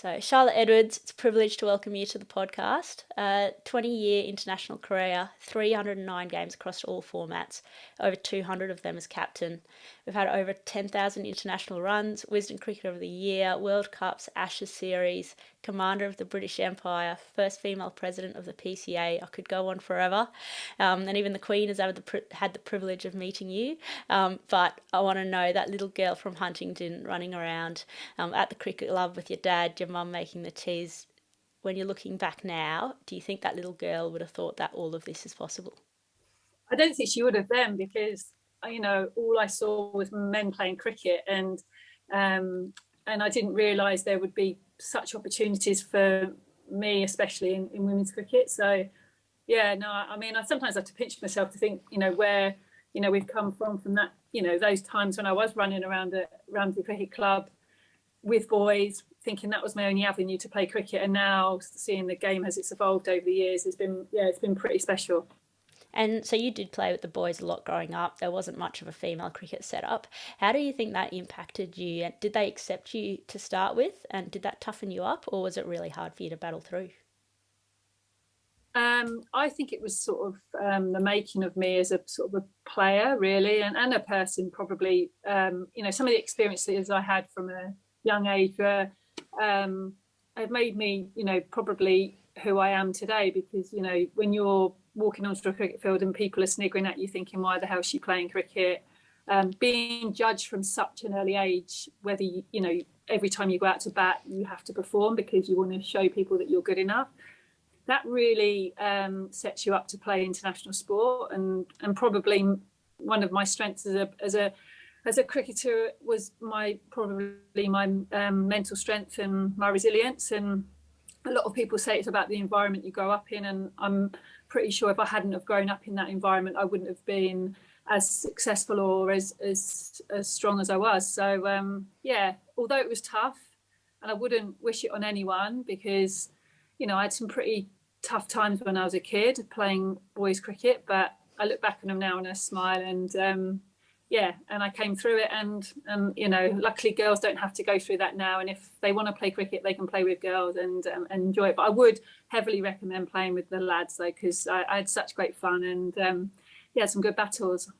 So, Charlotte Edwards, it's a privilege to welcome you to the podcast. 20-year international career, 309 games across all formats, over 200 of them as captain. We've had over 10,000 international runs, Wisden Cricketer of the Year, World Cups, Ashes Series, Commander of the British Empire, first female president of the PCA. I could go on forever. And even the Queen has had the privilege of meeting you. But I want to know that little girl from Huntingdon running around at the cricket club with your dad, your mum making the teas. When you're looking back now, do you think that little girl would have thought that all of this is possible? I don't think she would have then, because all I saw was men playing cricket, and I didn't realise there would be such opportunities for me, especially in women's cricket. So yeah, no, I mean, I sometimes have to pinch myself to think, where we've come from that, those times when I was running around the cricket club with boys, thinking that was my only avenue to play cricket, and now seeing the game as it's evolved over the years, it's been pretty special. And so you did play with the boys a lot growing up. There wasn't much of a female cricket setup. How do you think that impacted you? Did they accept you to start with? And did that toughen you up, or was it really hard for you to battle through? I think it was sort of the making of me as a sort of a player, really, and a person, probably. Some of the experiences I had from a young age were have made me, probably who I am today. Because when you're walking onto a cricket field and people are sniggering at you, thinking, "Why the hell is she playing cricket?" Being judged from such an early age, whether every time you go out to bat, you have to perform because you want to show people that you're good enough. That really sets you up to play international sport, and probably one of my strengths as a cricketer was probably my mental strength and my resilience. And a lot of people say it's about the environment you grow up in, and I'm pretty sure if I hadn't have grown up in that environment, I wouldn't have been as successful or as strong as I was. So yeah, although it was tough, and I wouldn't wish it on anyone, because I had some pretty tough times when I was a kid playing boys cricket, but I look back on them now and I smile. And yeah, and I came through it, and luckily girls don't have to go through that now, and if they want to play cricket, they can play with girls and enjoy it. But I would heavily recommend playing with the lads, though, because I had such great fun, and yeah, some good battles.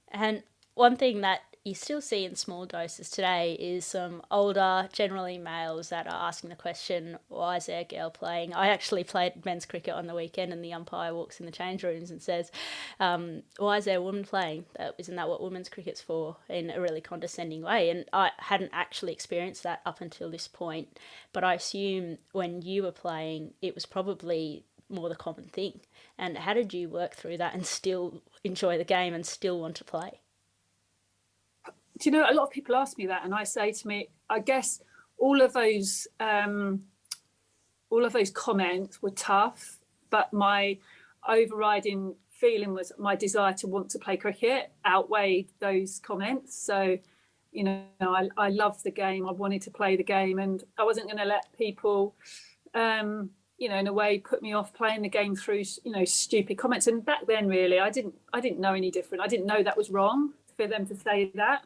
And one thing that you still see in small doses today is some older, generally males, that are asking the question, why is there a girl playing? I actually played men's cricket on the weekend, and the umpire walks in the change rooms and says, why is there a woman playing? Isn't that what women's cricket's for? In a really condescending way. And I hadn't actually experienced that up until this point, but I assume when you were playing, it was probably more the common thing. And how did you work through that and still enjoy the game and still want to play? Do a lot of people ask me that, and I say to me, I guess all of those comments were tough, but my overriding feeling was my desire to want to play cricket outweighed those comments. So I loved the game, I wanted to play the game, and I wasn't going to let people in a way put me off playing the game through stupid comments. And back then, really, I didn't know any different. I didn't know that was wrong for them to say that.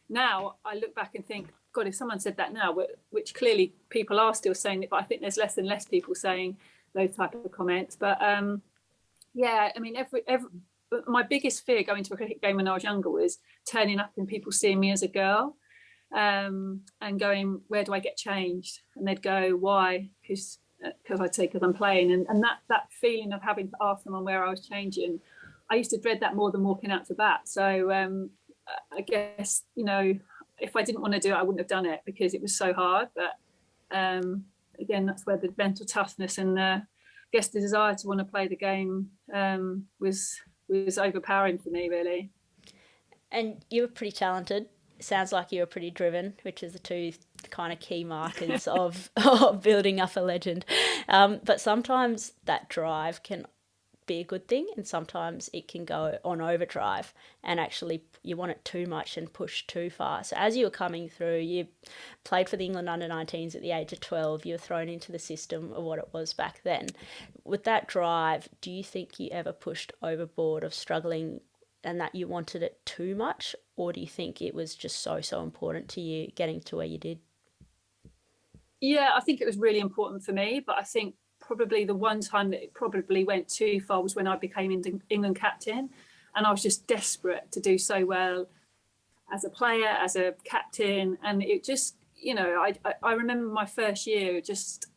Now I look back and think, God, if someone said that now, which clearly people are still saying it, but I think there's less and less people saying those type of comments. But yeah, I mean, my biggest fear going to a cricket game when I was younger was turning up and people seeing me as a girl, and going, where do I get changed? And they'd go, why? Because I'd say, because I'm playing. And that feeling of having to ask someone where I was changing, I used to dread that more than walking out to bat. So I guess, if I didn't want to do it, I wouldn't have done it, because it was so hard. But again, that's where the mental toughness and I guess the desire to want to play the game was overpowering for me, really. And you were pretty talented. Sounds like you were pretty driven, which is the two kind of key markers of building up a legend. But sometimes that drive can be a good thing, and sometimes it can go on overdrive, and actually you want it too much and push too far. So as you were coming through, you played for the England under-19s at the age of 12. You were thrown into the system of what it was back then. With that drive, do you think you ever pushed overboard of struggling and that you wanted it too much, or do you think it was just so important to you getting to where you did? Yeah, I think it was really important for me, but I think probably the one time that it probably went too far was when I became England captain, and I was just desperate to do so well as a player, as a captain, and it just, I remember my first year just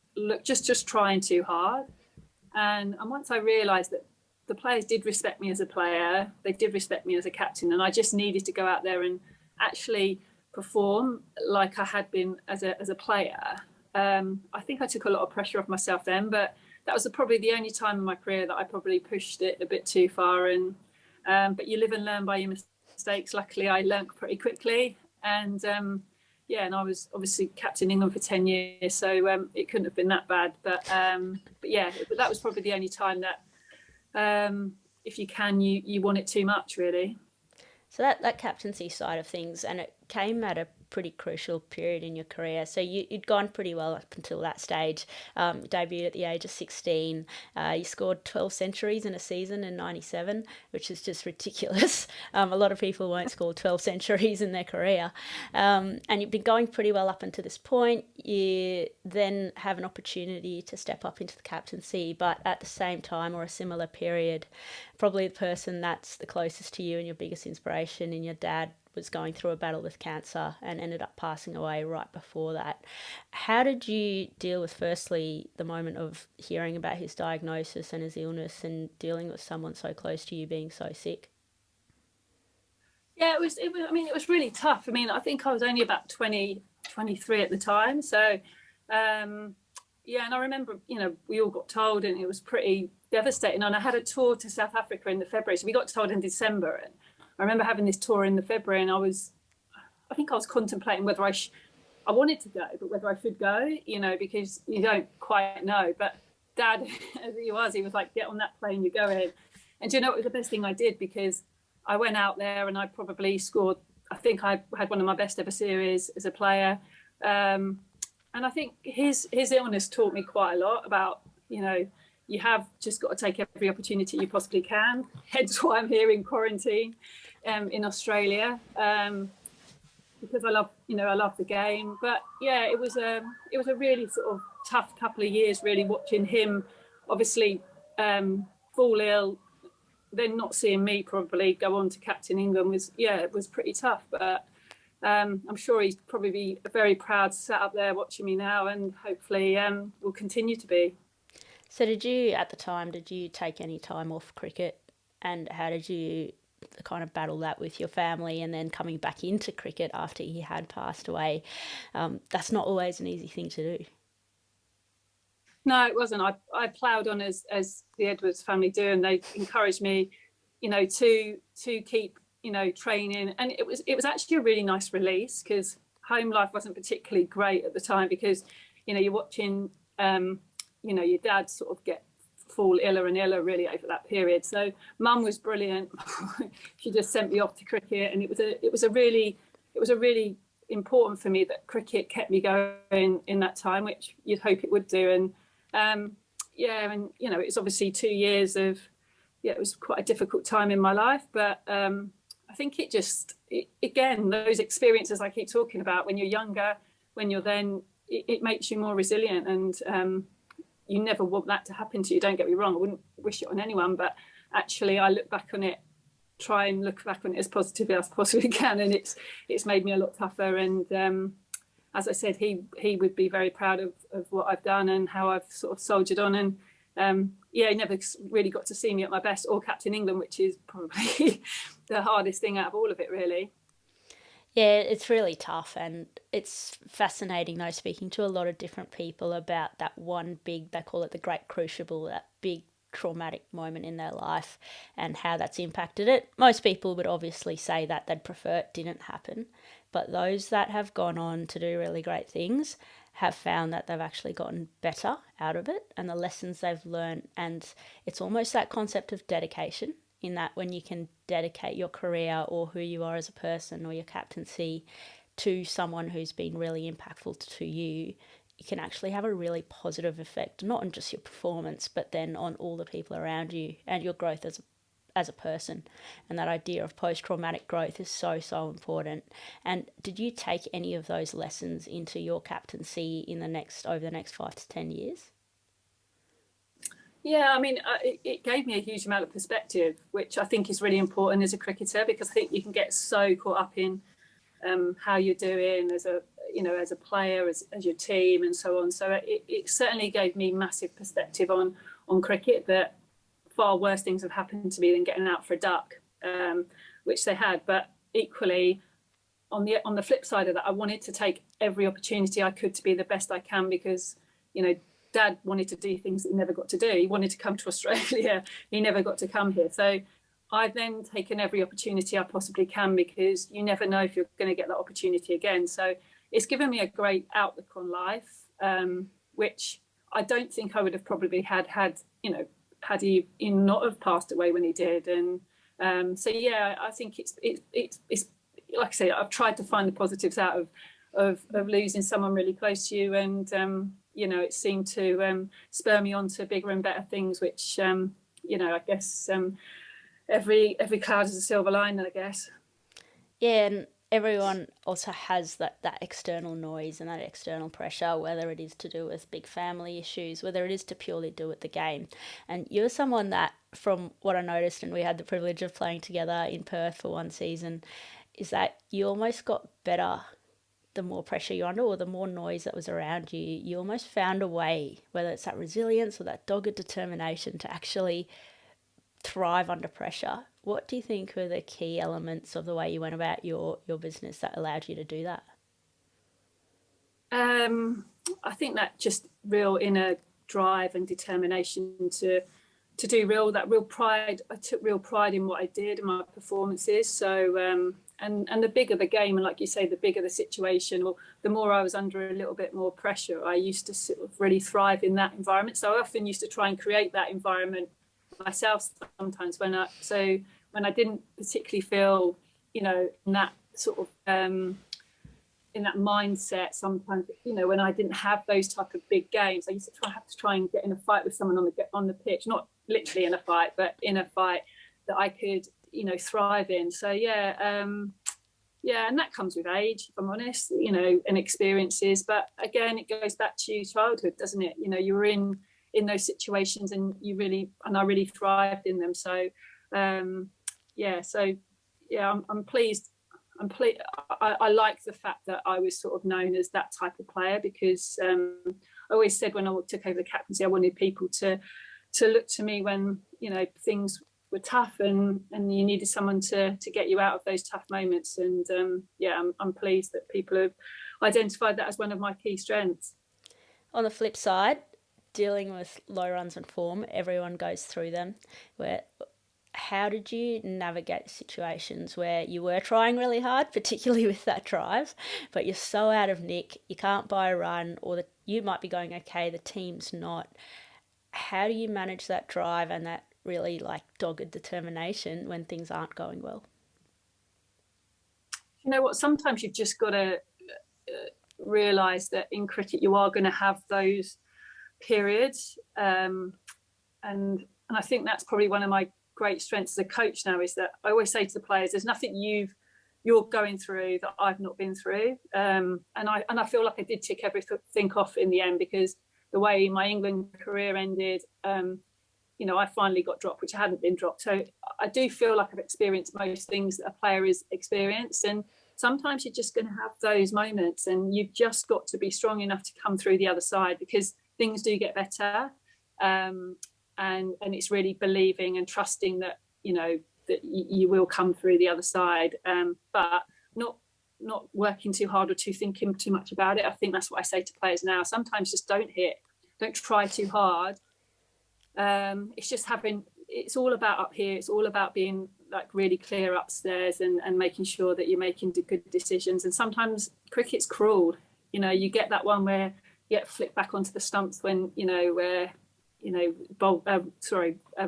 trying too hard, and once I realised that the players did respect me as a player, they did respect me as a captain, and I just needed to go out there and actually perform like I had been as a player. I think I took a lot of pressure off myself then, but that was probably the only time in my career that I probably pushed it a bit too far. And but you live and learn by your mistakes. Luckily, I learned pretty quickly, and yeah, and I was obviously captain England for 10 years, so it couldn't have been that bad. But yeah, that was probably the only time that if you can, you want it too much, really. So that captaincy side of things, and it came at a pretty crucial period in your career. So you'd gone pretty well up until that stage. Debuted at the age of 16. You scored 12 centuries in a season in 97, which is just ridiculous. A lot of people won't score 12 centuries in their career. And you've been going pretty well up until this point. You then have an opportunity to step up into the captaincy, but at the same time or a similar period, probably the person that's the closest to you and your biggest inspiration in your dad was going through a battle with cancer and ended up passing away right before that. How did you deal with, firstly, the moment of hearing about his diagnosis and his illness and dealing with someone so close to you being so sick? Yeah, it was. It was. I mean, it was really tough. I mean, I think I was only about 20, 23 at the time. So, yeah, and I remember, we all got told, and it was pretty devastating. And I had a tour to South Africa in the February, so we got told in December. And I remember having this tour in the February, and I think I was contemplating whether I wanted to go, but whether I should go, because you don't quite know. But Dad, as he was like, "Get on that plane, you're going." And do you know, it was the best thing I did, because I went out there and I probably scored. I think I had one of my best ever series as a player, and I think his illness taught me quite a lot about, you have just got to take every opportunity you possibly can. Hence why I'm here in quarantine, in Australia, because I love the game. But yeah, it was a really sort of tough couple of years, really, watching him obviously fall ill, then not seeing me probably go on to captain England it was pretty tough. But I'm sure he's probably be very proud to sit up there watching me now, and hopefully will continue to be. So at the time, did you take any time off cricket? And how did you kind of battle that with your family and then coming back into cricket after he had passed away? That's not always an easy thing to do. No, it wasn't. I ploughed on as the Edwards family do, and they encouraged me, to keep, training. And it was actually a really nice release, because home life wasn't particularly great at the time, because you're watching your dad sort of fall iller and iller really over that period. So Mum was brilliant. She just sent me off to cricket, and it was a really important for me that cricket kept me going in that time, which you'd hope it would do. And yeah, and it's obviously 2 years of, yeah, it was quite a difficult time in my life, but I think again, those experiences I keep talking about, when you're younger, when you're then, it makes you more resilient, and you never want that to happen to you. Don't get me wrong, I wouldn't wish it on anyone, but actually I try and look back on it as positively as I possibly can, and it's made me a lot tougher. And as I said, he would be very proud of what I've done and how I've sort of soldiered on. And yeah, he never really got to see me at my best, or captain England, which is probably the hardest thing out of all of it, really. Yeah, it's really tough, and it's fascinating though, speaking to a lot of different people about that one big, they call it the great crucible, that big traumatic moment in their life and how that's impacted it. Most people would obviously say that they'd prefer it didn't happen, but those that have gone on to do really great things have found that they've actually gotten better out of it and the lessons they've learned. And it's almost that concept of dedication, in that when you can dedicate your career or who you are as a person or your captaincy to someone who's been really impactful to you, you can actually have a really positive effect, not on just your performance, but then on all the people around you and your growth as a as a person, and that idea of post-traumatic growth is so important. And did you take any of those lessons into your captaincy over the next 5 to 10 years? Yeah, I mean, it gave me a huge amount of perspective, which I think is really important as a cricketer, because I think you can get so caught up in how you're doing as a player, as your team, and so on. So it certainly gave me massive perspective on cricket, that far worse things have happened to me than getting out for a duck, which they had. But equally, on the flip side of that, I wanted to take every opportunity I could to be the best I can, because Dad wanted to do things that he never got to do. He wanted to come to Australia. He never got to come here. So I've then taken every opportunity I possibly can, because you never know if you're going to get that opportunity again. So it's given me a great outlook on life, which I don't think I would have probably had he not have passed away when he did. And so yeah, I think it's like I say, I've tried to find the positives out of losing someone really close to you, and it seemed to spur me on to bigger and better things, which I guess every cloud has a silver lining, I guess. Yeah, and everyone also has that external noise and that external pressure, whether it is to do with big family issues, whether it is to purely do with the game. And you're someone that, from what I noticed, and we had the privilege of playing together in Perth for one season, is that you almost got better the more pressure you're under, or the more noise that was around you. You almost found a way, whether it's that resilience or that dogged determination, to actually thrive under pressure. What do you think were the key elements of the way you went about your business that allowed you to do that? I think that just real inner drive and determination to do real pride. I took real pride in what I did and my performances. So and the bigger the game, and like you say, the bigger the situation, or the more I was under a little bit more pressure, I used to sort of really thrive in that environment. So I often used to try and create that environment myself sometimes when I didn't particularly feel in that sort of in that mindset. Sometimes when I didn't have those type of big games, I used to have to try and get in a fight with someone on the pitch, not literally in a fight, but in a fight that I could thrive in. So and that comes with age, if I'm honest, and experiences. But again, it goes back to childhood, doesn't it? You were in those situations, and I really thrived in them. So I'm pleased. I like the fact that I was sort of known as that type of player, because I always said when I took over the captaincy, I wanted people to look to me when things were tough, and you needed someone to get you out of those tough moments. And I'm pleased that people have identified that as one of my key strengths. On the flip side, dealing with low runs and form, everyone goes through them. How did you navigate situations where you were trying really hard, particularly with that drive, but you're so out of nick, you can't buy a run, or you might be going okay, the team's not? How do you manage that drive and that really dogged determination when things aren't going well? You know what? Sometimes you've just got to realise that in cricket you are going to have those periods, and I think that's probably one of my great strengths as a coach now, is that I always say to the players, there's nothing you're going through that I've not been through, and I feel like I did tick everything off in the end, because the way my England career ended, I finally got dropped, which I hadn't been dropped. So I do feel like I've experienced most things that a player has experienced, and sometimes you're just going to have those moments, and you've just got to be strong enough to come through the other side, because things do get better. And it's really believing and trusting that that you will come through the other side, but not working too hard or thinking too much about it. I think that's what I say to players now. Sometimes just don't try too hard. It's all about up here. It's all about being really clear upstairs, and making sure that you're making good decisions. And sometimes cricket's cruel. You get that one where you get flipped back onto the stumps when a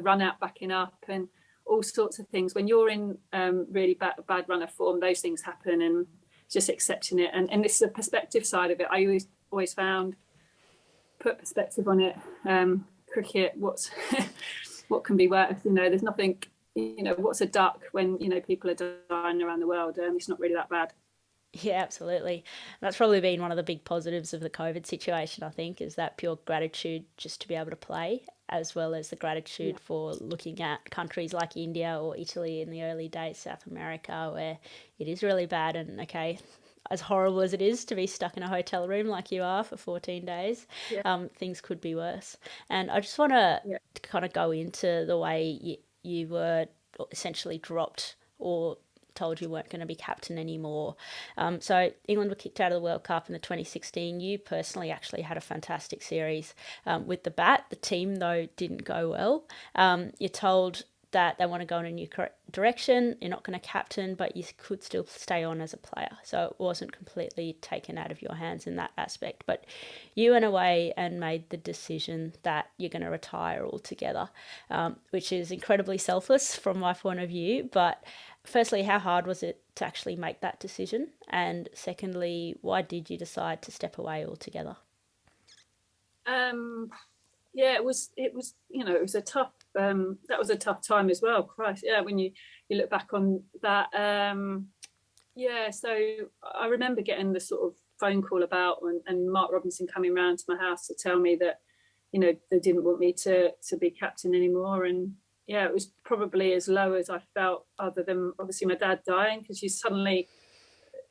run out backing up, and all sorts of things. When you're in really bad run of form, those things happen, and just accepting it. And it's the perspective side of it. I always found, put perspective on it. Cricket, what can be worse? There's nothing what's a duck when, people are dying around the world? It's not really that bad. Yeah, absolutely. That's probably been one of the big positives of the COVID situation, I think, is that pure gratitude just to be able to play, as well as the Yeah. gratitude for looking at countries like India or Italy in the early days, South America, where it is really bad. And okay, as horrible as it is to be stuck in a hotel room like you are for 14 days, Yeah. things could be worse. And I just want to Yeah. kind of go into the way you were essentially dropped or told you weren't going to be captain anymore. So England were kicked out of the World Cup in the 2016. You personally actually had a fantastic series with the bat. The team, though, didn't go well. You're told that they want to go in a new direction. You're not going to captain, but you could still stay on as a player. So it wasn't completely taken out of your hands in that aspect. But you went away and made the decision that you're going to retire altogether, which is incredibly selfless from my point of view. But firstly, how hard was it to actually make that decision? And secondly, why did you decide to step away altogether? Um, yeah, it was a tough, that was a tough time as well. Christ, yeah, when you look back on that. Yeah, so I remember getting the sort of phone call about and Mark Robinson coming round to my house to tell me that, they didn't want me to be captain anymore. And yeah, it was probably as low as I felt, other than obviously my dad dying, because you suddenly,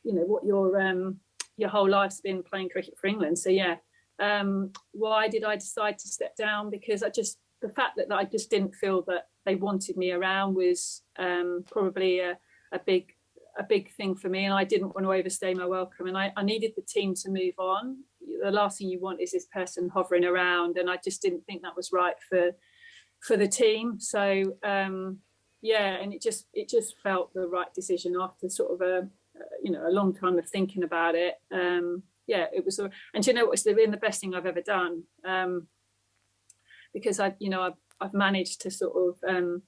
what your whole life's been playing cricket for England. So yeah, why did I decide to step down? Because the fact that I just didn't feel that they wanted me around was probably a big thing for me, and I didn't want to overstay my welcome, and I needed the team to move on. The last thing you want is this person hovering around, and I just didn't think that was right for the team. So yeah, and it just felt the right decision after sort of a long time of thinking about it. Yeah, it was, and you know what, it's been the best thing I've ever done, because I've managed to sort of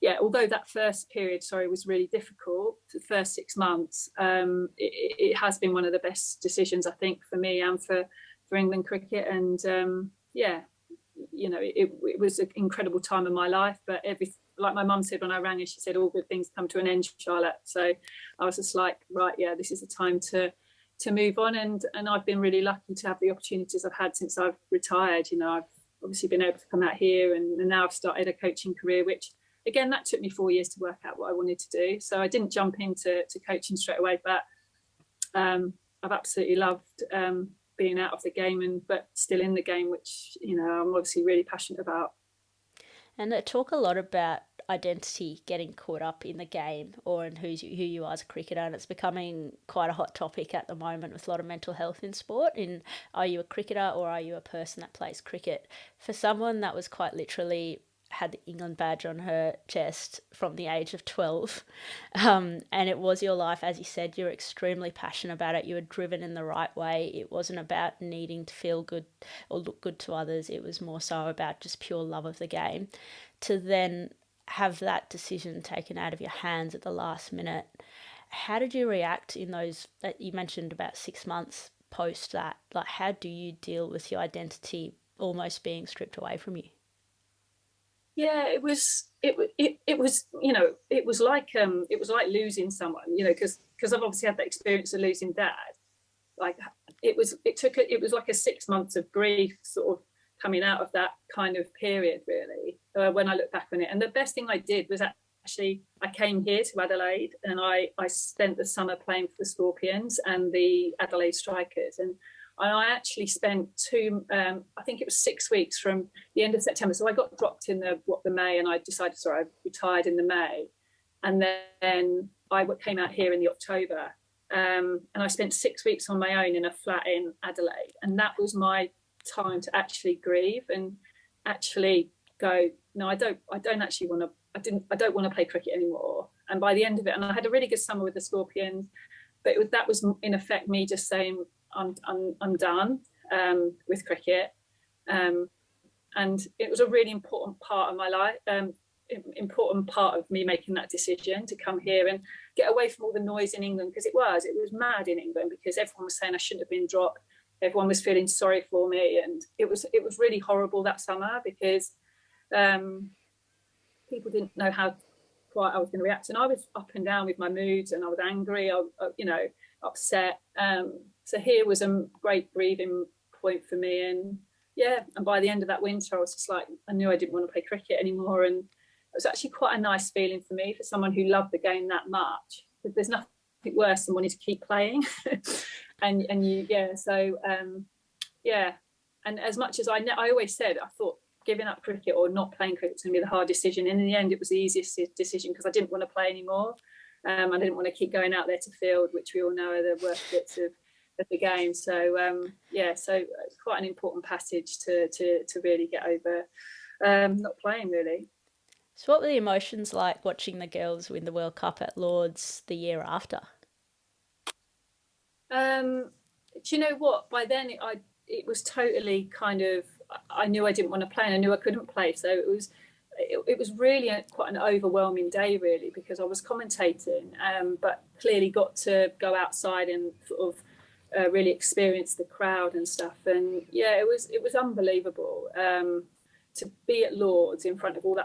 yeah, although that first period, was really difficult, the first 6 months, it has been one of the best decisions, I think, for me and for England cricket. And yeah, it was an incredible time in my life. But like my mum said when I rang her, she said, all good things come to an end, Charlotte. So I was just like, right, yeah, this is the time to move on. And I've been really lucky to have the opportunities I've had since I've retired. I've obviously been able to come out here, and now I've started a coaching career, which again, that took me 4 years to work out what I wanted to do. So I didn't jump into coaching straight away, but I've absolutely loved being out of the game but still in the game, which I'm obviously really passionate about. And they talk a lot about identity getting caught up in the game or in who you are as a cricketer, and it's becoming quite a hot topic at the moment with a lot of mental health in sport. In are you a cricketer or are you a person that plays cricket? For someone that was quite literally had the England badge on her chest from the age of 12. And it was your life. As you said, you're extremely passionate about it. You were driven in the right way. It wasn't about needing to feel good or look good to others. It was more so about just pure love of the game. To then have that decision taken out of your hands at the last minute, how did you react in those, that you mentioned about 6 months post that? Like, how do you deal with your identity almost being stripped away from you? Yeah, it was it was like losing someone, because I've obviously had that experience of losing dad. Like it was like a 6 months of grief, sort of coming out of that kind of period, really, when I look back on it. And the best thing I did was actually I came here to Adelaide, and I spent the summer playing for the Scorpions and the Adelaide Strikers. And I actually spent I think it was 6 weeks from the end of September. So I got dropped in the May, and I decided, I retired in the May. And then I came out here in the October. And I spent 6 weeks on my own in a flat in Adelaide. And that was my time to actually grieve and actually go, no, I don't actually want to, I don't want to play cricket anymore. And by the end of it, and I had a really good summer with the Scorpions, but that was in effect me just saying, I'm done with cricket, and it was a really important part of my life, important part of me making that decision to come here and get away from all the noise in England, because it was mad in England, because everyone was saying I shouldn't have been dropped, everyone was feeling sorry for me, and it was really horrible that summer, because people didn't know how I was going to react, and I was up and down with my moods, and I was angry, upset. So here was a great breathing point for me, and yeah, and by the end of that winter, I was just like, I knew I didn't want to play cricket anymore, and it was actually quite a nice feeling for me, for someone who loved the game that much. Because there's nothing worse than wanting to keep playing, and you, yeah, so yeah, and as much as I always said, I thought giving up cricket or not playing cricket was going to be the hard decision. And in the end, it was the easiest decision because I didn't want to play anymore. I didn't want to keep going out there to field, which we all know are the worst bits of the game. So yeah, so it's quite an important passage to really get over not playing really. So, what were the emotions like watching the girls win the World Cup at Lords the year after? Do you know what? By then, it was totally kind of. I knew I didn't want to play, and I knew I couldn't play. So it was really quite an overwhelming day, really, because I was commentating, but clearly got to go outside and sort of really experience the crowd and stuff. And yeah, it was unbelievable to be at Lords in front of all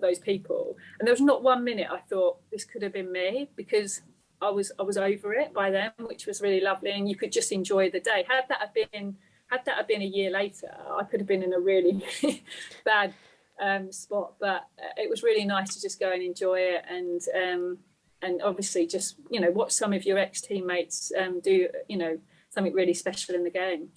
those people. And there was not 1 minute I thought this could have been me, because I was over it by then, which was really lovely, and you could just enjoy the day. Had that have been a year later, I could have been in a really bad spot. But it was really nice to just go and enjoy it, and obviously just watch some of your ex-teammates do something really special in the game.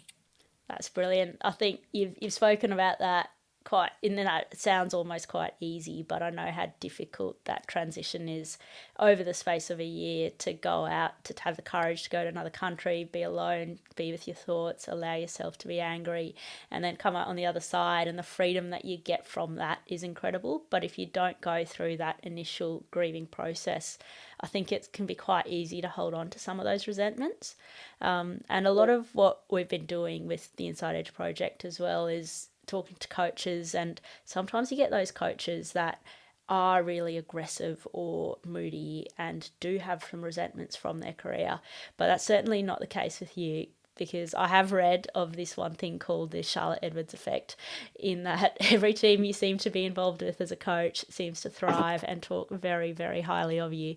That's brilliant. I think you've spoken about that quite in that it sounds almost quite easy, but I know how difficult that transition is over the space of a year, to go out, to have the courage to go to another country, be alone, be with your thoughts, allow yourself to be angry, and then come out on the other side, and the freedom that you get from that is incredible. But if you don't go through that initial grieving process, I think it can be quite easy to hold on to some of those resentments. And a lot of what we've been doing with the Inside Edge project as well is talking to coaches, and sometimes you get those coaches that are really aggressive or moody and do have some resentments from their career. But that's certainly not the case with you, because I have read of this one thing called the Charlotte Edwards effect, in that every team you seem to be involved with as a coach seems to thrive and talk very, very highly of you.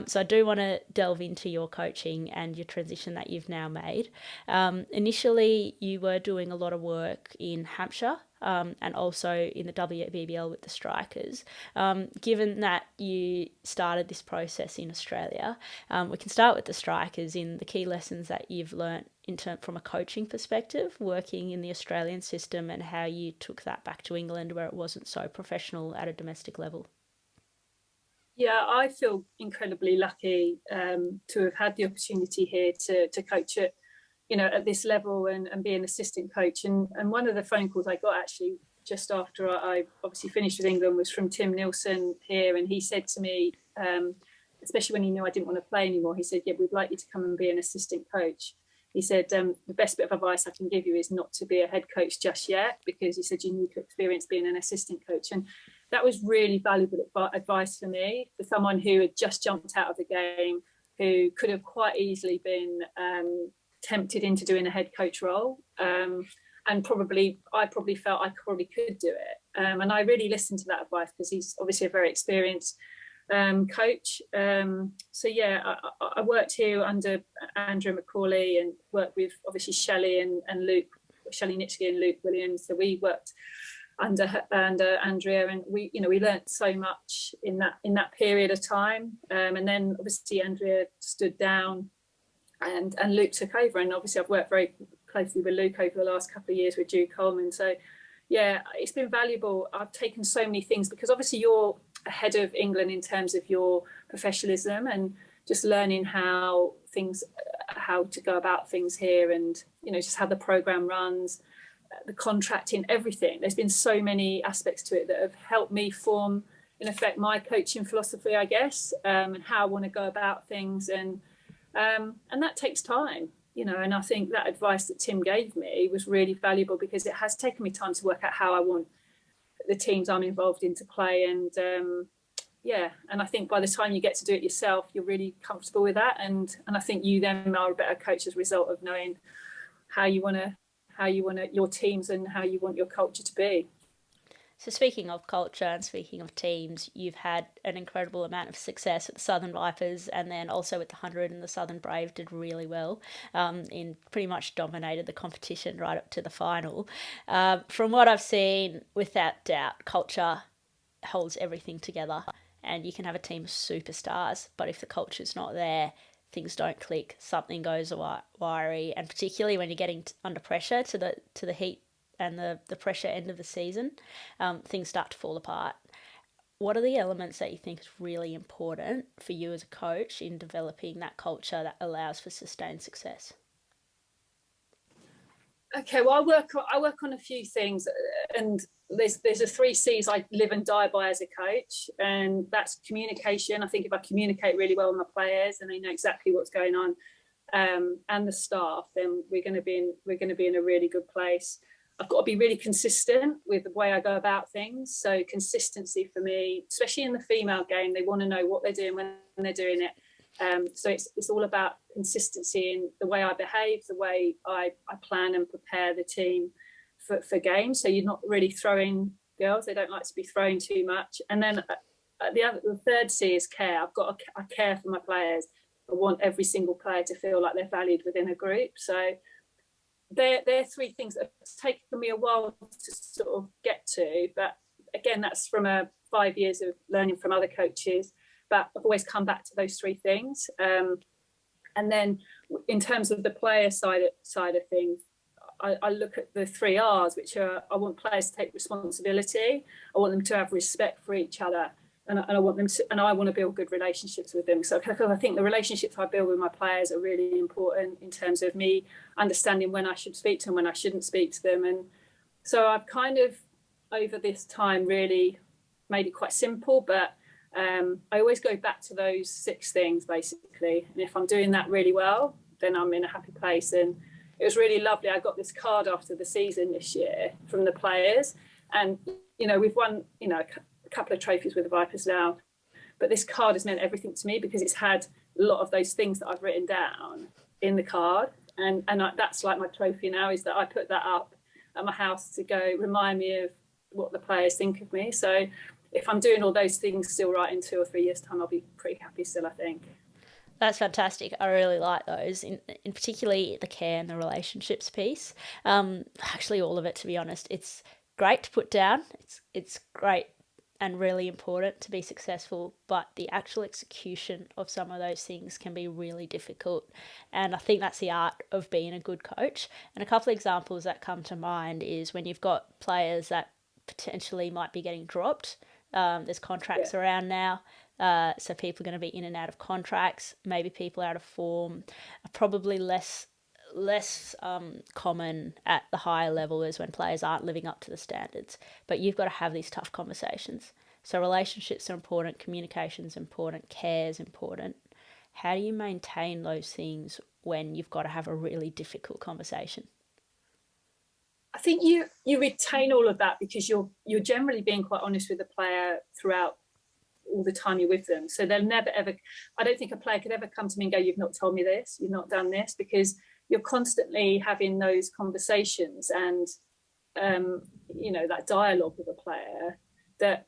So I do want to delve into your coaching and your transition that you've now made. Initially, you were doing a lot of work in Hampshire, and also in the WBBL with the Strikers. Given that you started this process in Australia, we can start with the Strikers in the key lessons that you've learnt from a coaching perspective, working in the Australian system, and how you took that back to England where it wasn't so professional at a domestic level. Yeah, I feel incredibly lucky to have had the opportunity here to coach at this level, and be an assistant coach. And one of the phone calls I got actually just after I obviously finished with England was from Tim Nielsen here, and he said to me, especially when he knew I didn't want to play anymore, he said, "Yeah, we'd like you to come and be an assistant coach." He said, "The best bit of advice I can give you is not to be a head coach just yet, because he said you need to experience being an assistant coach." And that was really valuable advice for me, for someone who had just jumped out of the game, who could have quite easily been tempted into doing a head coach role, and I probably felt I probably could do it, and I really listened to that advice, because he's obviously a very experienced coach. So yeah, I worked here under Andrew McCauley, and worked with obviously Shelley and Luke, Shelley Nitschke and Luke Williams. So we worked under Andrea, and we learnt so much in that period of time. And then obviously Andrea stood down, and Luke took over, and obviously I've worked very closely with Luke over the last couple of years with Jude Coleman. So yeah, it's been valuable. I've taken so many things, because obviously you're ahead of England in terms of your professionalism, and just learning how to go about things here, and just how the program runs, the contracting, everything. There's been so many aspects to it that have helped me form, in effect, my coaching philosophy, I guess, and how I want to go about things, and that takes time. And I think that advice that Tim gave me was really valuable, because it has taken me time to work out how I want the teams I'm involved in to play. And and I think by the time you get to do it yourself, you're really comfortable with that, and I think you then are a better coach as a result of knowing how you want your teams and how you want your culture to be. So speaking of culture and speaking of teams, you've had an incredible amount of success at the Southern Vipers, and then also with the 100, and the Southern Brave did really well, in pretty much dominated the competition right up to the final. From what I've seen, without doubt, culture holds everything together, and you can have a team of superstars, but if the culture's not there, things don't click, something goes wiry, and particularly when you're getting under pressure to the heat and the pressure end of the season, things start to fall apart. What are the elements that you think is really important for you as a coach in developing that culture that allows for sustained success? Okay, well, I work on a few things, and there's a 3 C's I live and die by as a coach, and that's communication. I think if I communicate really well with my players and they know exactly what's going on, and the staff, then we're going to be in a really good place. I've got to be really consistent with the way I go about things. So consistency for me, especially in the female game, they want to know what they're doing when they're doing it. So it's all about consistency in the way I behave, the way I plan and prepare the team for games. So you're not really throwing girls; they don't like to be throwing too much. And then the 3rd C is care. I care for my players. I want every single player to feel like they're valued within a group. So they're 3 things that have taken me a while to sort of get to. But again, that's from 5 years of learning from other coaches. But I've always come back to those 3 things. And then in terms of the player side of things, I look at the 3 R's, which are I want players to take responsibility. I want them to have respect for each other. And I want them to, and I want to build good relationships with them. So I think the relationships I build with my players are really important in terms of me understanding when I should speak to them, when I shouldn't speak to them. And so I've kind of, over this time, really made it quite simple, but I always go back to those 6 things, basically. And if I'm doing that really well, then I'm in a happy place. And it was really lovely. I got this card after the season this year from the players. And, we've won, a couple of trophies with the Vipers now, but this card has meant everything to me because it's had a lot of those things that I've written down in the card, and that's like my trophy now, is that I put that up at my house to go remind me of what the players think of me. So if I'm doing all those things still right in 2 or 3 years' time, I'll be pretty happy still, I think. That's fantastic. I really like those, in particularly the care and the relationships piece. Actually, all of it, to be honest. It's great to put down. It's great and really important to be successful, but the actual execution of some of those things can be really difficult. And I think that's the art of being a good coach. And a couple of examples that come to mind is when you've got players that potentially might be getting dropped. There's contracts around now. So people are going to be in and out of contracts. Maybe people out of form are probably less common at the higher level is when players aren't living up to the standards. But you've got to have these tough conversations. So relationships are important, communication is important, care is important. How do you maintain those things when you've got to have a really difficult conversation? I think you retain all of that because you're generally being quite honest with the player throughout all the time you're with them. So they'll never ever, I don't think a player could ever come to me and go, "You've not told me this, you've not done this," because you're constantly having those conversations and that dialogue with a player that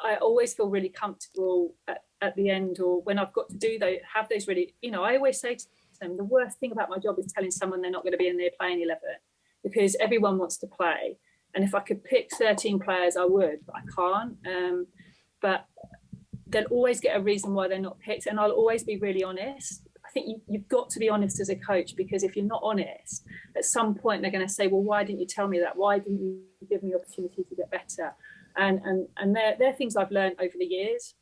I always feel really comfortable at the end, or when I've got to do those, have those really, I always say to them, the worst thing about my job is telling someone they're not going to be in their playing 11, because everyone wants to play. And if I could pick 13 players, I would, but I can't. But they'll always get a reason why they're not picked. And I'll always be really honest. I think you've got to be honest as a coach, because if you're not honest, at some point they're going to say, "Well, why didn't you tell me that? Why didn't you give me opportunity to get better?" And they're things I've learned over the years.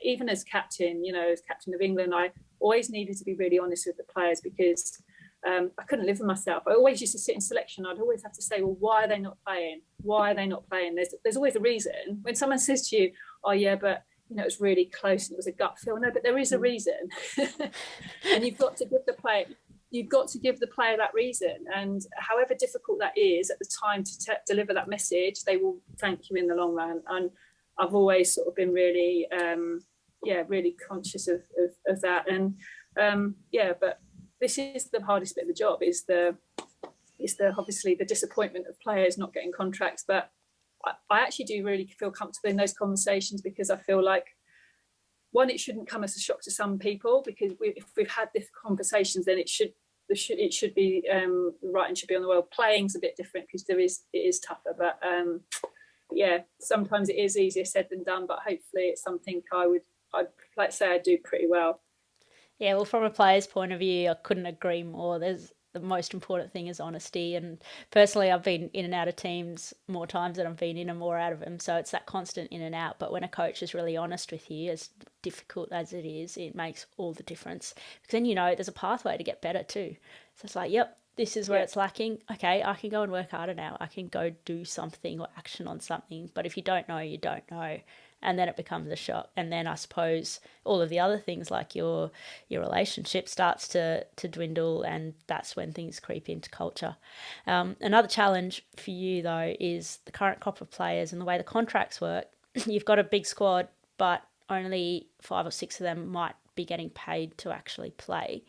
Even as captain, as captain of England, I always needed to be really honest with the players, because I couldn't live with myself. I always used to sit in selection. I'd always have to say, "Well, why are they not playing? Why are they not playing?" There's always a reason. When someone says to you, "Oh yeah, but it was really close and it was a gut feel," no, but there is a reason. And you've got to give the player that reason. And however difficult that is at the time to deliver that message, they will thank you in the long run. And I've always sort of been really, really conscious of that. And but this is the hardest bit of the job, is the obviously the disappointment of players not getting contracts. But I actually do really feel comfortable in those conversations, because I feel like, one, it shouldn't come as a shock to some people, because if we've had these conversations, then it should be the writing should be on the wall. Playing's a bit different because it is tougher, but yeah, sometimes it is easier said than done. But hopefully, it's something I'd like to say I do pretty well. Yeah, well, from a player's point of view, I couldn't agree more. There's the most important thing is honesty. And personally, I've been in and out of teams more times than I've been in and more out of them. So it's that constant in and out. But when a coach is really honest with you, as difficult as it is, it makes all the difference. Because then you know there's a pathway to get better too. So it's like, yep, this is where it's lacking. Okay, I can go and work harder now. I can go do something or action on something. But if you don't know, you don't know. And then it becomes a shock. And then I suppose all of the other things like your relationship starts to dwindle, and that's when things creep into culture. Another challenge for you though is the current crop of players and the way the contracts work. You've got a big squad, but only 5 or 6 of them might be getting paid to actually play.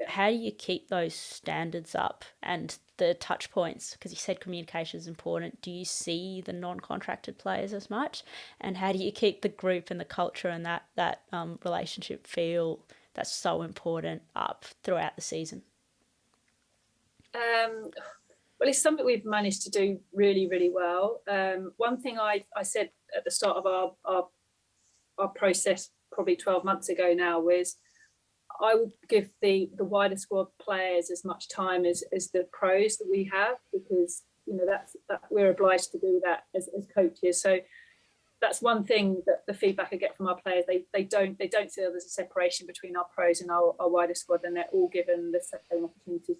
How do you keep those standards up and the touch points? Because you said communication is important. Do you see the non-contracted players as much? And how do you keep the group and the culture and that relationship feel that's so important up throughout the season? Well, it's something we've managed to do really, really well. One thing I said at the start of our process probably 12 months ago now was, I would give the wider squad players as much time as the pros that we have, because that we're obliged to do that as coaches. So that's one thing that the feedback I get from our players. They don't feel there's a separation between our pros and our wider squad, and they're all given the same opportunities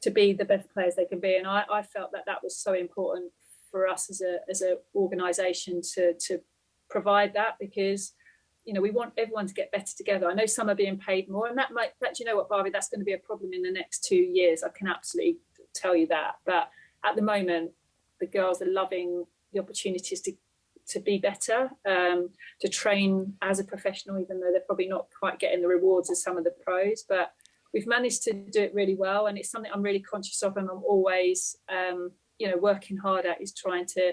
to be the best players they can be. And I felt that was so important for us as a organisation to provide that, because we want everyone to get better together. I know some are being paid more, and that you know what, Barbie, that's going to be a problem in the next 2 years. I can absolutely tell you that. But at the moment, the girls are loving the opportunities to be better, to train as a professional, even though they're probably not quite getting the rewards as some of the pros. But we've managed to do it really well, and it's something I'm really conscious of, and I'm always, working hard at, is trying to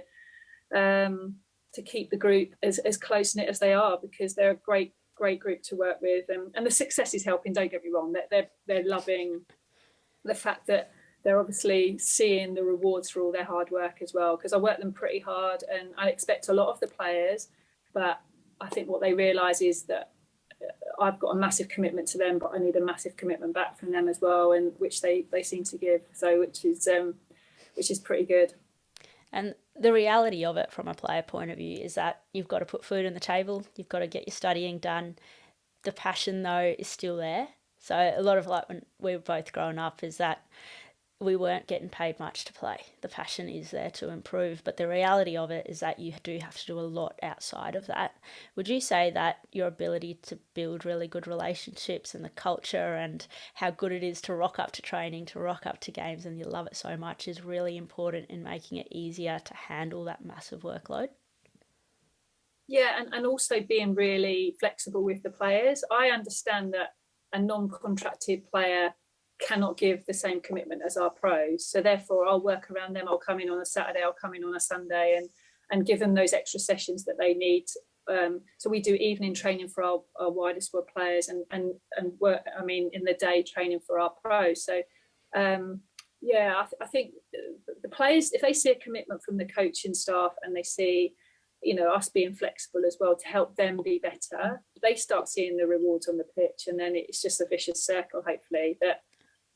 keep the group as close-knit as they are, because they're a great group to work with, and the success is helping, don't get me wrong. They're loving the fact that they're obviously seeing the rewards for all their hard work as well, because I work them pretty hard and I expect a lot of the players, but I think what they realise is that I've got a massive commitment to them, but I need a massive commitment back from them as well, and which they seem to give, so which is pretty good. And the reality of it from a player point of view is that you've got to put food on the table, you've got to get your studying done. The passion, though, is still there. So a lot of like when we were both growing up is that we weren't getting paid much to play. The passion is there to improve, but the reality of it is that you do have to do a lot outside of that. Would you say that your ability to build really good relationships and the culture and how good it is to rock up to training, to rock up to games, and you love it so much is really important in making it easier to handle that massive workload? Yeah, and also being really flexible with the players. I understand that a non-contracted player cannot give the same commitment as our pros, so therefore I'll work around them. I'll come in on a Saturday, I'll come in on a Sunday, and give them those extra sessions that they need. So we do evening training for our wider squad players, and work, in the day training for our pros. So I think the players, if they see a commitment from the coaching staff and they see us being flexible as well to help them be better, they start seeing the rewards on the pitch, and then it's just a vicious circle, hopefully, that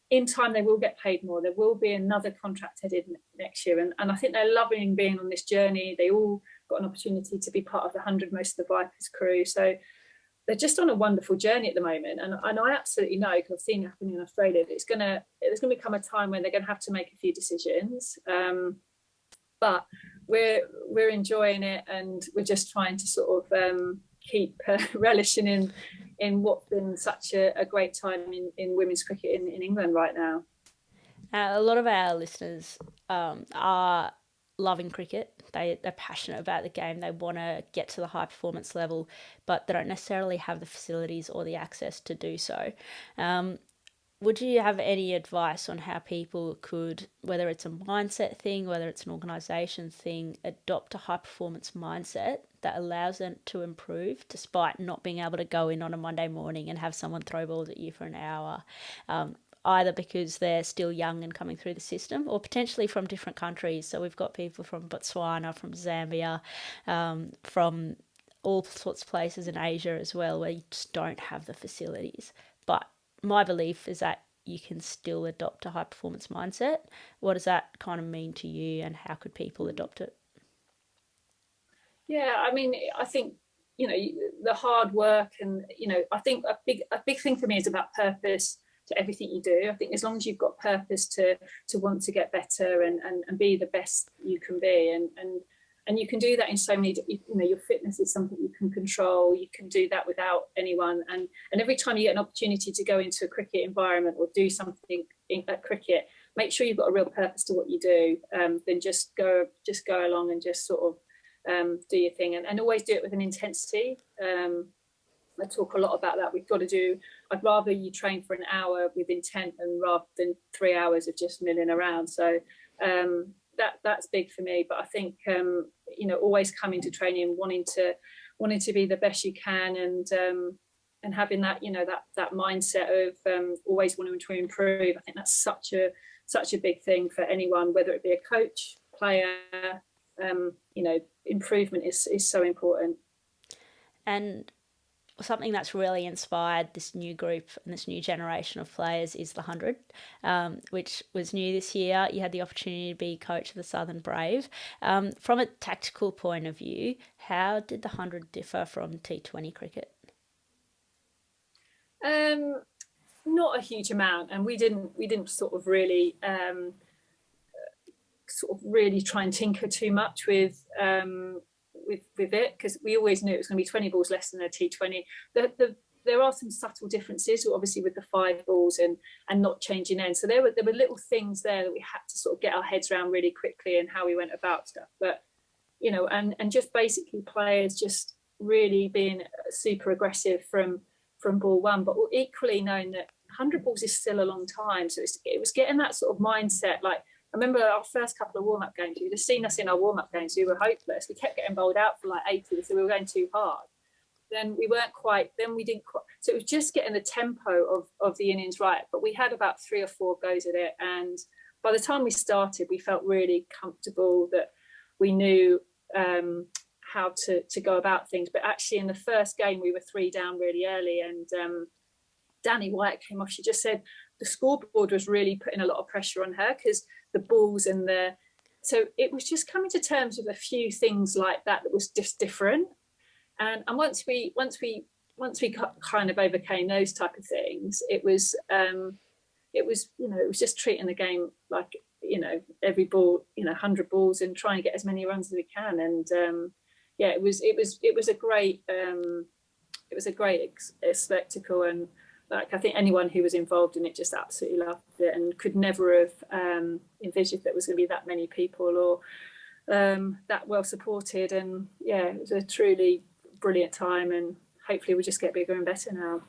in time they will get paid more. There will be another contract headed next year, and I think they're loving being on this journey. They all got an opportunity to be part of the 100 most of the Vipers crew, so they're just on a wonderful journey at the moment. And I absolutely know, because I've seen it happening in Australia, that there's going to become a time when they're going to have to make a few decisions, but we're enjoying it, and we're just trying to sort of keep relishing in what's been such a great time in women's cricket in England right now. A lot of our listeners are loving cricket. They're passionate about the game. They want to get to the high performance level, but they don't necessarily have the facilities or the access to do so. would you have any advice on how people could, whether it's a mindset thing, whether it's an organisation thing, adopt a high performance mindset that allows them to improve despite not being able to go in on a Monday morning and have someone throw balls at you for an hour, either because they're still young and coming through the system, or potentially from different countries? So we've got people from Botswana, from Zambia, from all sorts of places in Asia as well, where you just don't have the facilities. But my belief is that you can still adopt a high performance mindset. What does that kind of mean to you, and how could people adopt it? Yeah, I mean, I think, you know, the hard work, and, you know, I think a big thing for me is about purpose to everything you do. I think as long as you've got purpose to want to get better and be the best you can be, and you can do that in so many, you know, your fitness is something you can control. You can do that without anyone, and every time you get an opportunity to go into a cricket environment or do something at cricket, make sure you've got a real purpose to what you do. Then just go along and just sort of do your thing, and always do it with an intensity. I talk a lot about that. I'd rather you train for an hour with intent rather than 3 hours of just milling around. So that's big for me. But I think you know, always coming to training wanting to be the best you can, and having that, you know, that mindset of always wanting to improve. I think that's such a big thing for anyone, whether it be a coach, player. You know, improvement is so important. And something that's really inspired this new group and this new generation of players is the 100, which was new this year. You had the opportunity to be coach of the Southern Brave. From a tactical point of view, how did the 100 differ from T20 cricket? Not a huge amount, and we didn't sort of really try and tinker too much with it, because we always knew it was going to be 20 balls less than a T20. There are some subtle differences, obviously, with the 5 balls and not changing ends. So there were little things there that we had to sort of get our heads around really quickly, and how we went about stuff. But, you know, and just basically players just really being super aggressive from ball one, but equally knowing that 100 balls is still a long time. So it was getting that sort of mindset. Like, I remember our first couple of warm-up games, you'd have seen us in our warm-up games, we were hopeless. We kept getting bowled out for like 80, so we were going too hard. Then we didn't quite. So it was just getting the tempo of the innings right. But we had about 3 or 4 goes at it. And by the time we started, we felt really comfortable that we knew how to go about things. But actually in the first game, we were 3 down really early. And Danny White came off. She just said the scoreboard was really putting a lot of pressure on her, because the balls and so it was just coming to terms with a few things like that was just different. And once we kind of overcame those type of things, it was you know, it was just treating the game like, you know, every ball, you know, 100 balls, and try and get as many runs as we can. And yeah, it was a great spectacle. And like, I think anyone who was involved in it just absolutely loved it, and could never have envisioned there was going to be that many people, or that well supported. And yeah, it was a truly brilliant time, and hopefully we'll just get bigger and better now.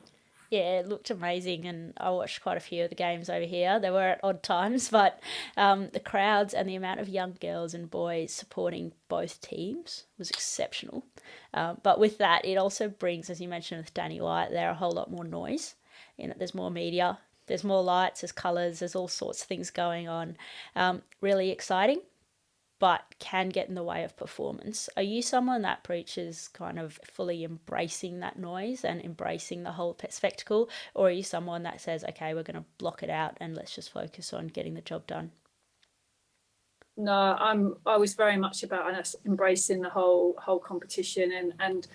Yeah, it looked amazing, and I watched quite a few of the games over here. They were at odd times, but the crowds and the amount of young girls and boys supporting both teams was exceptional. But with that, it also brings, as you mentioned with Danny White, there a whole lot more noise. You know, there's more media, there's more lights, there's colours, there's all sorts of things going on. Really exciting, but can get in the way of performance. Are you someone that preaches kind of fully embracing that noise and embracing the whole spectacle, or are you someone that says, okay, we're going to block it out and let's just focus on getting the job done? No, I was very much about us embracing the whole competition, and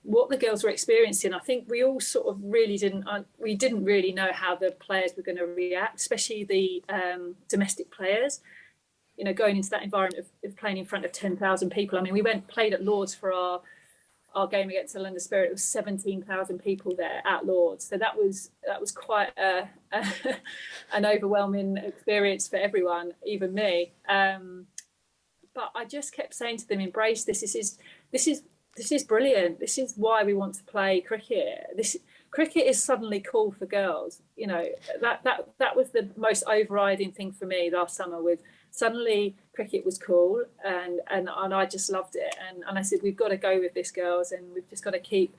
what the girls were experiencing. I think we all sort of really didn't really know how the players were going to react, especially the domestic players. You know, going into that environment of playing in front of 10,000 people. I mean, we played at Lords for our game against the London Spirit. It was 17,000 people there at Lords. So that was quite an overwhelming experience for everyone, even me. But I just kept saying to them, embrace this. This is brilliant. This is why we want to play cricket. cricket is suddenly cool for girls. That was the most overriding thing for me last summer. With suddenly cricket was cool, and I just loved it. And I said, we've got to go with this, girls, and we've just got to keep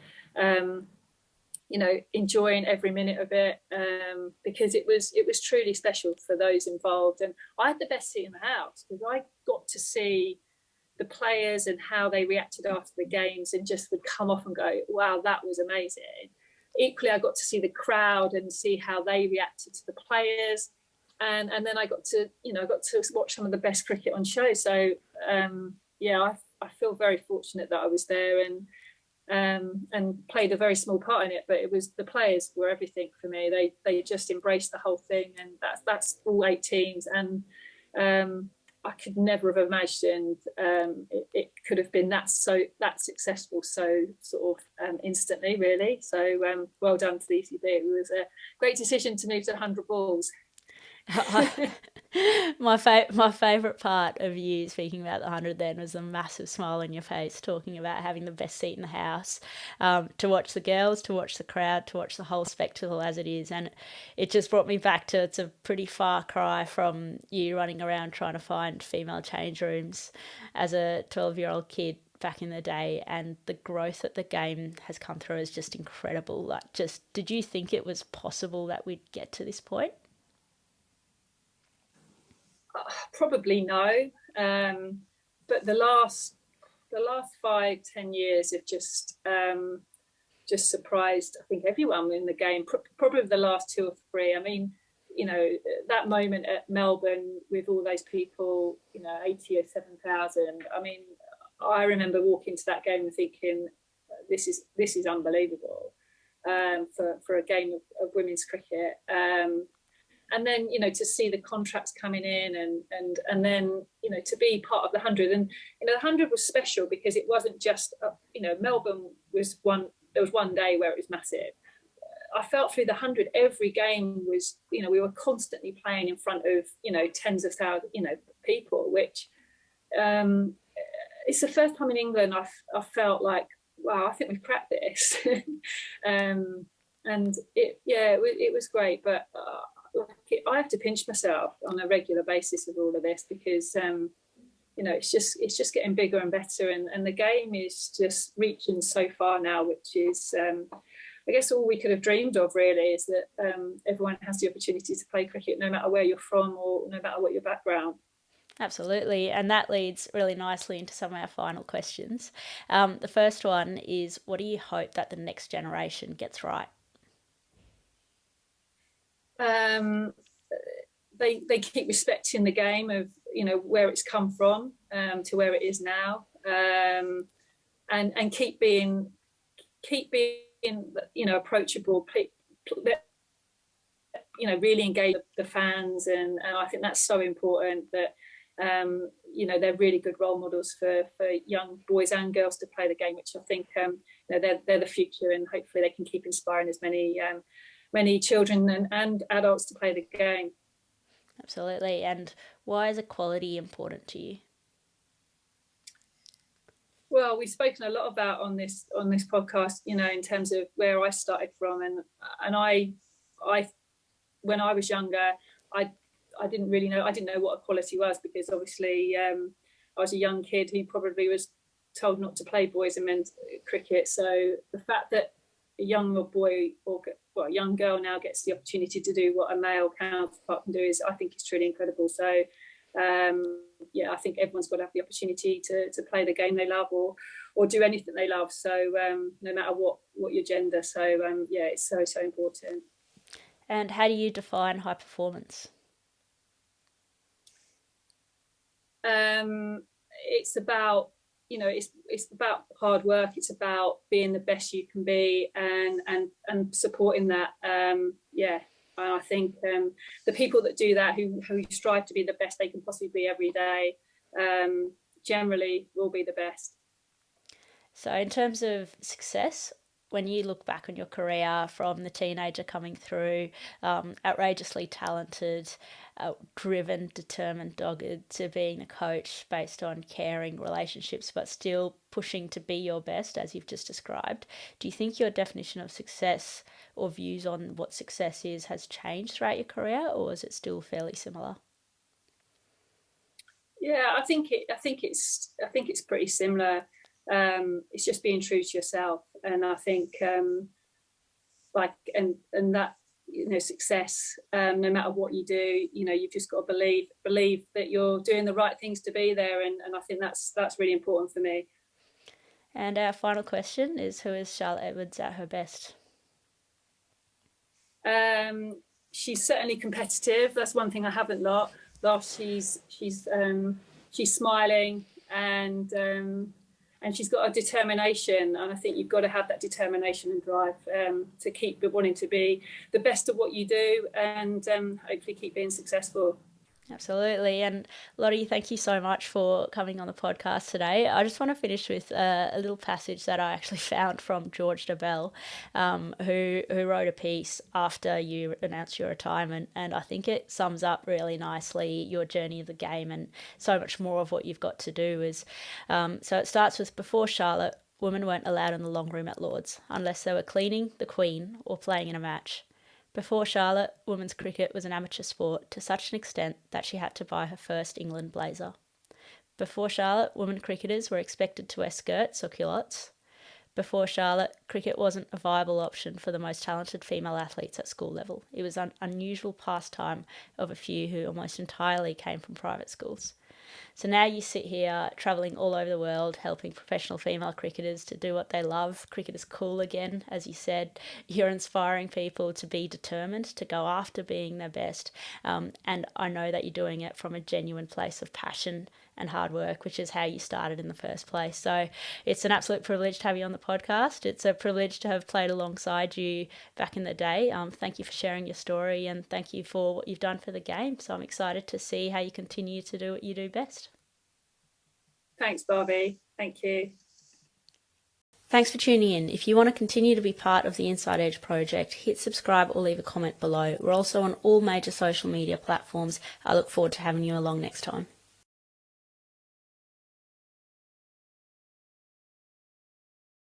enjoying every minute of it, because it was truly special for those involved. And I had the best seat in the house because I got to see the players and how they reacted after the games, and just would come off and go, wow, that was amazing. Equally, I got to see the crowd and see how they reacted to the players, and then I got to watch some of the best cricket on show. So I feel very fortunate that I was there, and played a very small part in it. But it was, the players were everything for me. They just embraced the whole thing, and that's all 8 teams. And I could never have imagined it could have been that successful so sort of instantly, really. So well done to the ECB. It was a great decision to move to 100 balls. My favourite part of you speaking about the 100 then was the massive smile on your face, talking about having the best seat in the house, to watch the girls, to watch the crowd, to watch the whole spectacle as it is. And it just brought me back to, it's a pretty far cry from you running around trying to find female change rooms as a 12-year-old kid back in the day. And the growth that the game has come through is just incredible. Like, just, did you think it was possible that we'd get to this point? Probably no, but the last 5-10 years have just surprised, I think, everyone in the game. Probably the last 2 or 3. I mean, that moment at Melbourne with all those people, 80 or 7,000. I mean, I remember walking to that game and thinking, this is unbelievable, for a game of women's cricket. And then, to see the contracts coming in, and then, to be part of the 100. And, the 100 was special because it wasn't just, Melbourne was there was one day where it was massive. I felt through the 100, every game was, we were constantly playing in front of, tens of thousands, people, which it's the first time in England I felt like, wow, I think we've cracked this. And it was great. But I have to pinch myself on a regular basis with all of this, because it's just getting bigger and better, and the game is just reaching so far now, which is I guess all we could have dreamed of, really, is that everyone has the opportunity to play cricket, no matter where you're from or no matter what your background. Absolutely, and that leads really nicely into some of our final questions. The first one is, what do you hope that the next generation gets right? They keep respecting the game of where it's come from, to where it is now, and keep being approachable, really engage the fans, and I think that's so important, that they're really good role models for young boys and girls to play the game, which I think they're the future, and hopefully they can keep inspiring as many children and adults to play the game. Absolutely. And why is equality important to you? Well, we've spoken a lot about on this podcast, in terms of where I started from, and I when I was younger, I didn't really know, I didn't know what equality was, because obviously I was a young kid who probably was told not to play boys and men's cricket. So the fact that a young boy or a young girl now gets the opportunity to do what a male counterpart can do, I think it's truly incredible. So I think everyone's got to have the opportunity to play the game they love, or do anything they love. So no matter what your gender. So it's so important. And how do you define high performance? It's about it's about hard work. It's about being the best you can be, and supporting that. I think the people that do that, who strive to be the best they can possibly be every day, generally will be the best. So in terms of success, when you look back on your career from the teenager coming through, outrageously talented, driven, determined, dogged, to being a coach based on caring relationships, but still pushing to be your best, as you've just described, do you think your definition of success or views on what success is has changed throughout your career, or is it still fairly similar? Yeah, I think it's pretty similar. It's just being true to yourself, and I think and that, success, no matter what you do, you've just got to believe that you're doing the right things to be there, and I think that's really important for me. And our final question is, who is Charlotte Edwards at her best? She's certainly competitive. That's one thing I haven't lost. She's smiling, and she's got a determination, and I think you've got to have that determination and drive to keep wanting to be the best at what you do, and hopefully keep being successful. Absolutely. And Lottie, thank you so much for coming on the podcast today. I just want to finish with a little passage that I actually found from George DeBell, who wrote a piece after you announced your retirement. And I think it sums up really nicely your journey of the game and so much more of what you've got to do. So it starts with, before Charlotte, women weren't allowed in the long room at Lord's unless they were cleaning the Queen or playing in a match. Before Charlotte, women's cricket was an amateur sport to such an extent that she had to buy her first England blazer. Before Charlotte, women cricketers were expected to wear skirts or culottes. Before Charlotte, cricket wasn't a viable option for the most talented female athletes at school level. It was an unusual pastime of a few who almost entirely came from private schools. So now you sit here travelling all over the world, helping professional female cricketers to do what they love. Cricket is cool again, as you said. You're inspiring people to be determined, to go after being their best. And I know that you're doing it from a genuine place of passion and hard work, which is how you started in the first place. So it's an absolute privilege to have you on the podcast. It's a privilege to have played alongside you back in the day. Thank you for sharing your story, and thank you for what you've done for the game. So I'm excited to see how you continue to do what you do best. Thanks, Barbie. Thank you. Thanks for tuning in. If you want to continue to be part of the Inside Edge project, hit subscribe or leave a comment below. We're also on all major social media platforms. I look forward to having you along next time.